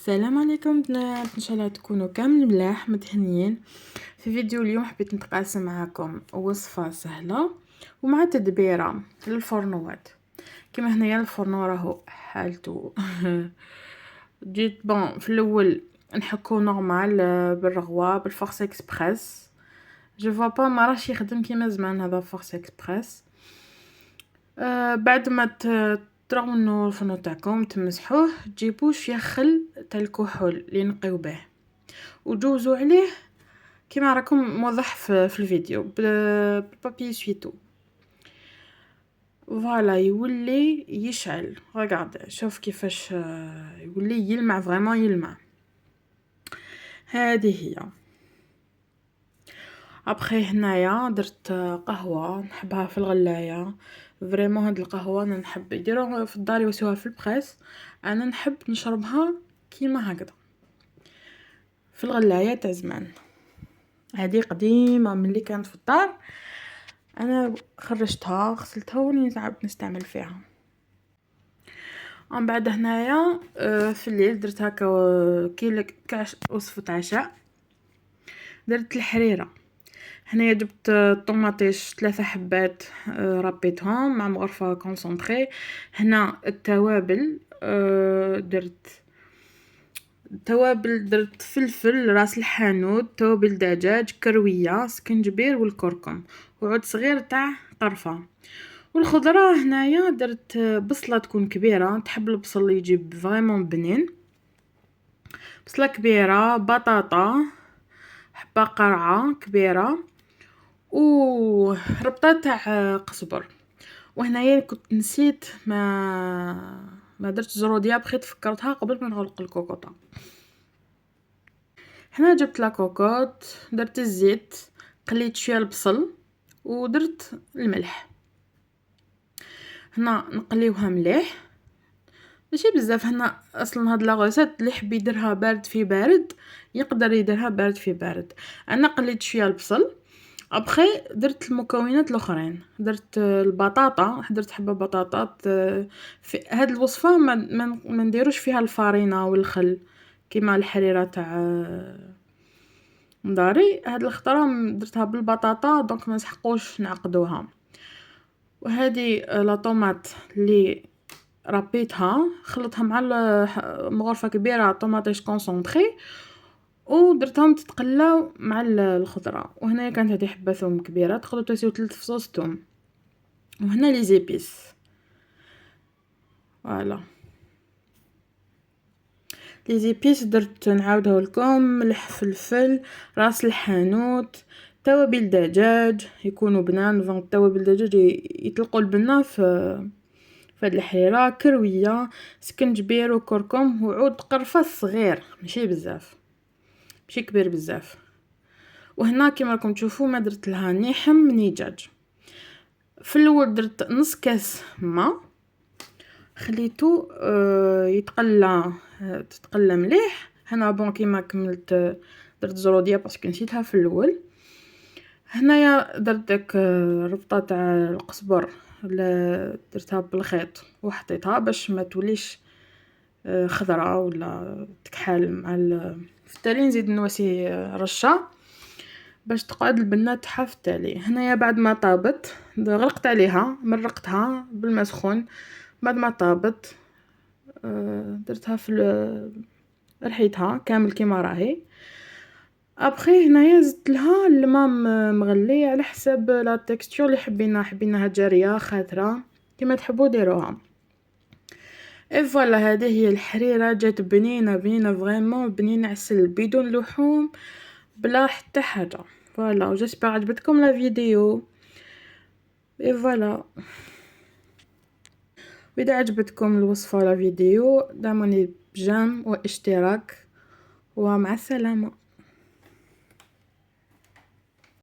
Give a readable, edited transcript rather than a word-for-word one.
السلام عليكم بنات، ان شاء الله تكونوا كامل ملاح متهنيين. في فيديو اليوم حبيت نتقاسم معكم وصفه سهله ومع تدبيره للفرنوات. كما هنايا الفرنو راهو حالته جيت بون في الاول نحكو نورمال بالرغوه بالفورس اكسبريس. جو فوا با ما راهش يخدم كيما زمان هذا فورس اكسبريس. بعد ما ترغنوا الفرن تاعكم تمسحوه، تجيبوا شويه خل تاع الكحول اللي نقيو به وجوزوا عليه كيما راكم موضح في الفيديو بالبابي سويتو. فوالا يولي يشعل، رغارد شوف كيفاش يولي يلمع، فريمون يلمع. هذه هي. ابخي هنايا درت قهوه نحبها في الغلايه، فريمون هاد القهوه انا نحب يديروها في الدار يوسوها في البريس، انا نحب نشربها كيما هكذا في الغلايه تاع زمان. هذه قديمه ملي كانت في الدار، انا خرجتها غسلتها وني نعاود نستعمل فيها. ومن بعد هنايا في الليل درت هكا كي كاش وصفه عشاء. درت الحريره. هنايا جبت طوماطيش 3 حبات، ربيتهم مع مغرفه كونسونطري. هنا التوابل، درت درت فلفل، راس الحانوت، توابل دجاج، كرويه، سكنجبير والكركم وعود صغير تاع قرفه. والخضره هنايا درت بصله تكون كبيره، تحب البصل يجيب فريمون بنين، بصله كبيره، بطاطا حبه قرعه كبيره وربطه تاع قزبر. وهنايا كنت نسيت ما درت زروديه، بغيت فكرتها قبل ما نغلق الكوكوطه. هنا جبت لا كوكوط، درت الزيت، قليت شويه البصل ودرت الملح. هنا نقليوها مليح ماشي بزاف. هنا اصلا هاد لا غوسيت اللي حب يديرها بارد في بارد يقدر يديرها بارد في بارد. انا قليت شويه البصل، ابخي درت المكونات الاخرين. درت البطاطا، درت حبه بطاطا. في هاد الوصفه ما نديروش فيها الفارينه والخل كيما الحريره تاع داري. هاد الخضره درتها بالبطاطا دونك ما نسحقوش نعقدوها. وهذه لا طوماط اللي ربيتها خلطها مع مغرفه كبيره طوماطيش كونسونطري ودرتهم تتقلاو مع الخضره. وهنا كانت هذه حبه ثوم كبيره، تقدروا تسيو 3 فصوص ثوم. وهنا لي زيبيس. فوالا لي زيبيس درت نعاودها لكم: ملح، فلفل، راس الحانوت، توابل دجاج يكونوا بنان، فون توابل دجاج يطلقوا البنه في هاد الحريره، كرويه، سكنجبير وكركم وعود قرفه صغير ماشي بزاف، ماشي كبير بزاف. وهنا كما راكم تشوفوا ما درت لها ني حم ني دجاج. في الاول درت نص كاس ماء، خليته تتقلى مليح. هنا بون كيما كملت درت زروديه باسكو نسيتها في الاول. هنايا درت داك ربطه تاع القزبر درتها بالخيط وحطيتها باش ما توليش خضراء ولا تكحل مع في التالي نزيد نواسي رشه باش تقعد البنه تاعها في التالي. هنايا بعد ما طابت غرقت عليها، مرقتها بالماء سخون. بعد ما طابت درتها في رحيتها كامل كيما راهي. ابخي هنايا زدت لها الماء مغلي على حساب لا تكستور اللي حبيناها جاريه خاطره كيما تحبوا ديروها. اي فوالا هذه هي الحريره، جات بنينه بنينه فريمون بنينه عسل بدون لحوم بلا حتى حاجه. فوالا جيسبر عجبتكم لا فيديو. اي فوالا واذا عجبتكم الوصفه ولا فيديو دعموني بجيم واشتراك ومع السلامه.